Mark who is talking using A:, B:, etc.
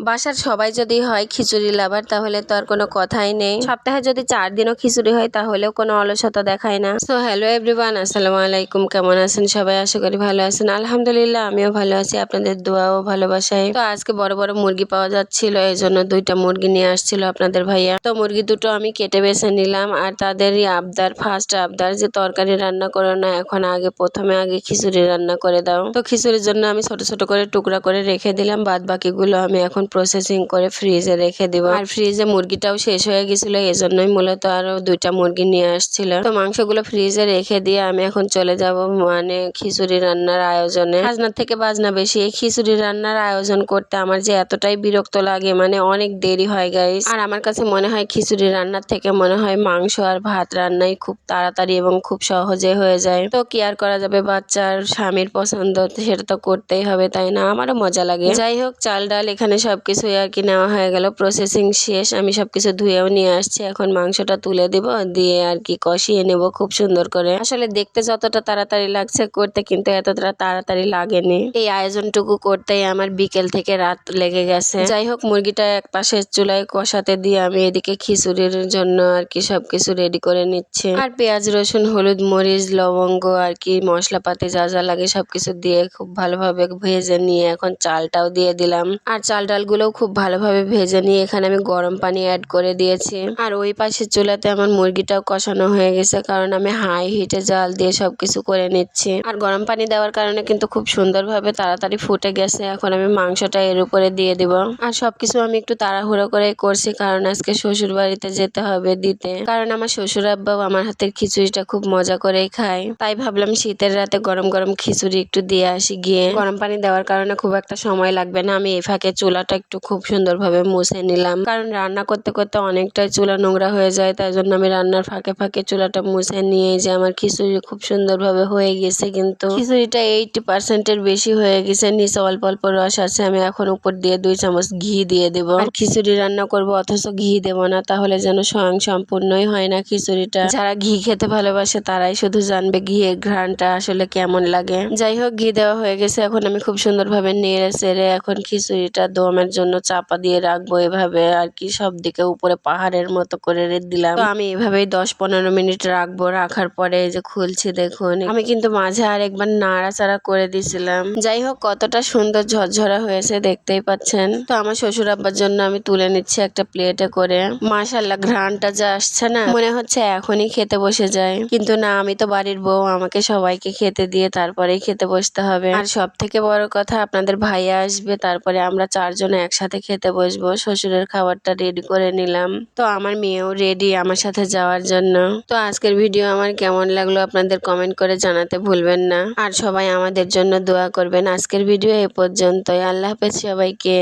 A: বাসার সবাই যদি হয় খিচুড়ি লাভার তাহলে তো আর কোনো কথাই নেই। সপ্তাহে যদি 4 দিনও খিচুড়ি হয় তাহলেও কোনো অলসতা দেখায় না। সো হ্যালো এভরিওয়ান, আসসালামু আলাইকুম। কেমন আছেন সবাই? আশা করি ভালো আছেন। আলহামদুলিল্লাহ আমিও ভালো আছি, আপনাদের দোয়া ও ভালোবাসায়। তো আজকে বড় বড় মুরগি পাওয়া যাচ্ছিল, এই জন্য 2টা মুরগি নিয়ে আসছিল আপনাদের ভাইয়া। তো মুরগি দুটো আমি কেটে বেছে নিলাম, আর তাদেরই আবদার, ফার্স্ট আবদার যে তরকারি রান্না করো না, এখন প্রথমে আগে খিচুড়ি রান্না করে দাও। তো খিচুড়ির জন্য আমি ছোট ছোট করে টুকরা করে রেখে দিলাম, বাদ বাকিগুলো আমি এখন প্রসেসিং করে ফ্রিজে রেখে দিব। আর ফ্রিজে মুরগিটাও শেষ হয়ে গেছিল, এজন্যই মূলত আরো 2টা মুরগি নিয়ে আসছিল। তো মাংসগুলো ফ্রিজে রেখে দিয়ে আমি এখন চলে যাব মানে খিচুড়ি রান্নার আয়োজনে। খাজনার থেকে বাজনা বেশি, এই খিচুড়ি রান্নার আয়োজন করতে আমার যে এতটাই বিরক্ত লাগে, মানে অনেক দেরি হয় গাইস। আর আমার কাছে মনে হয় খিচুড়ি রান্নার থেকে মনে হয় মাংস আর ভাত রান্নাই খুব তাড়াতাড়ি এবং খুব সহজে হয়ে যায়। তো কি আর করা যাবে, বাচ্চার স্বামীর পছন্দ সেটা তো করতেই হবে, তাই না? আমারও মজা লাগে। যাই হোক, চাল ডাল এখানে সবকিছু আর কি নেওয়া হয়ে গেল, প্রসেসিং শেষ। আমি সবকিছু ধুয়েও নিয়ে আসছি, এখন মাংসটা তুলে দিব, দিয়ে আর কি কষিয়ে নেব খুব সুন্দর করে। আসলে দেখতে যতটা তাড়াতাড়ি লাগছে, করতে কিন্তু এতটা তাড়াতাড়ি লাগেনি। এই আয়োজনটুকু করতেই আমার বিকেল থেকে রাত লেগে গেছে। যাই হোক, মুরগিটা এক পাশে চুলায় কষাতে দিয়ে আমি এদিকে খিচুড়ির জন্য আর কি সবকিছু রেডি করে নিচ্ছি। আর পেঁয়াজ রসুন হলুদ মরিচ লবঙ্গ আর কি মশলাপাতি যা যা লাগে সবকিছু দিয়ে খুব ভালোভাবে ভেজে নিয়ে এখন চালটাও দিয়ে দিলাম। আর চাল ডালগুলোও খুব ভালোভাবে ভেজে নিয়ে এখানে আমি গরম পানি অ্যাড করে দিয়েছি। আর ওই পাশে চুলাতে আমার মুরগিটাও কষানো হয়ে গেছে, কারণ আমি হাই হিটে জাল দিয়ে সবকিছু করে নিচ্ছি। আর গরম পানি দেওয়ার কারণে কিন্তু খুব সুন্দরভাবে তাড়াতাড়ি ফুটে গেছে। এখন আমি মাংসটা এর উপরে দিয়ে দিব। আর সবকিছু আমি একটু তাড়াহুড়ো করে করছি, কারণ আজকে শ্বশুর বাড়িতে যেতে হবে দিতে, কারণ আমার শ্বশুর আব্বাও আমার হাতের খিচুড়িটা খুব মজা করেই খায়। তাই ভাবলাম শীতের রাতে গরম গরম খিচুড়ি একটু দিয়ে আসি গিয়ে। গরম পানি দেওয়ার কারণে খুব একটা সময় লাগবে না। আমি এই ফাঁকে চুলাটা একটু খুব সুন্দরভাবে মুছে নিলাম, কারণ রান্না করতে করতে অনেকটাই চুলা নোংরা হয়ে যায়, তাই জন্য আমি রান্নার ফাঁকে ফাঁকে চুলাটা মুছে নিয়ে যে আমার খিচুড়ি খুব সুন্দরভাবে হয়ে গেছে। কিন্তু খিচুড়িটা 80% বেশি হয়ে গেছে, নিচে অল্প অল্প রস আছে। আমি এখন উপর দিয়ে 2 চামচ ঘি দিয়ে দেবো। আর খিচুড়ি রান্না করব অথচ ঘি দেবো না, তাহলে যেন স্বয়ং সম্পূর্ণই হয় না খিচুড়িটা। যারা ঘি খেতে ভালোবাসে তারাই শুধু জানবে ঘিয়ের ঘ্রাণটা আসলে কেমন লাগে। যাই হোক, ঘি দেওয়া হয়ে গেছে, এখন আমি খুব সুন্দরভাবে নেড়ে চেড়ে এখন খিচুড়িটা দমের জন্য চাপা দিয়ে রাখবো। এভাবে আর কি সব দিকে উপরে পাহাড়ের মতো করে দিলাম। তো আমি এভাবেই 10-15 মিনিট রাখবো। রাখার পরে এই যে খুলছি, দেখুন আমি কিন্তু মাঝে আর একবার নাড়াচাড়া করে দিছিলাম। যাই হোক, কতটা সুন্দর ঝরঝরা হয়েছে দেখতেই পাচ্ছেন। তো আমার শ্বশুর আব্বার জন্য আমি তুলে নিচ্ছি একটা প্লেটে করে। মাশাআল্লাহ, ঘ্রাণটা যা আসছে না, মনে হচ্ছে এখনই খেতে বসে যায়। কিন্তু না, আমি তো বাড়ির বউ, আমাকে সবাইকে খেতে দিয়ে তারপরেই খেতে বসতে হবে। আর সব থেকে বড় কথা, আপনাদের ভাইয়া আসবে, তারপরে আমরা 4 জন একসাথে খেতে বসবো। শ্বশুরের খাবারটা রেডি করে নিলাম। তো আমার মেয়েও রেডি আমার সাথে যাওয়ার জন্য। তো আজকের ভিডিও আমার কেমন লাগলো আপনাদের কমেন্ট করে জানাতে ভুলবেন না। আর সবাই আমাদের জন্য দোয়া করবেন। আজকের ভিডিও এ পর্যন্তই। আল্লাহ হাফেজ সবাইকে।